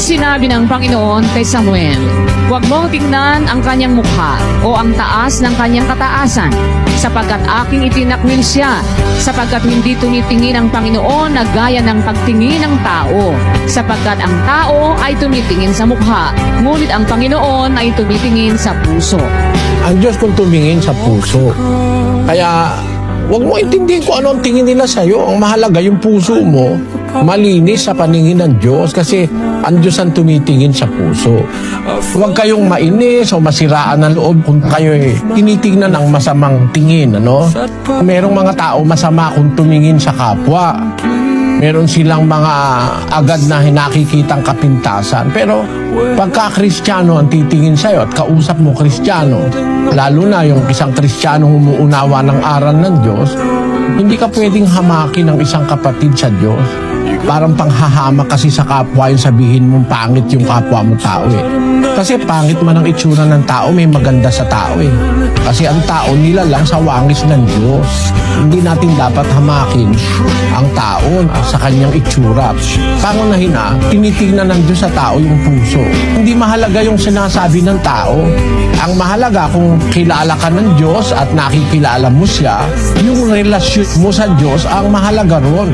Sinabi ng Panginoon kay Samuel, "Huwag mong tingnan ang kanyang mukha o ang taas ng kanyang kataasan, sapagkat aking itinakwil siya, sapagkat hindi tumitingin ang Panginoon na gaya ng pagtingin ng tao, sapagkat ang tao ay tumitingin sa mukha, ngunit ang Panginoon ay tumitingin sa puso." Ang Diyos kung tumingin sa puso. Kaya, huwag mo intindihin kung ano ang tingin nila sa'yo. Ang mahalaga yung puso mo, malinis sa paningin ng Diyos kasi ang Diyos ang tumitingin sa puso. Huwag kayong mainis o masiraan ng loob kung kayo tinitingnan ang masamang tingin, ano? Merong mga tao masama kung tumingin sa kapwa. Meron silang mga agad na nakikitang kapintasan. Pero pagka Kristiyano ang titingin sa'yo at kausap mo Kristiyano, lalo na yung isang Kristiyano umuunawa ng aral ng Diyos, hindi ka pwedeng hamakin ng isang kapatid sa Diyos. Parang panghahamak kasi sa kapwa yung sabihin mong pangit yung kapwa mo tao eh. Kasi pangit man ang itsura ng tao, may maganda sa tao eh. Kasi ang tao nila lang sa wangis ng Diyos. Hindi natin dapat hamakin ang tao sa kanyang itsura. Pangunahin na, tinitingnan ng Diyos sa tao yung puso. Hindi mahalaga yung sinasabi ng tao. Ang mahalaga kung kilala ka ng Diyos at nakikilala mo siya, yung relasyon mo sa Diyos ang mahalaga ron.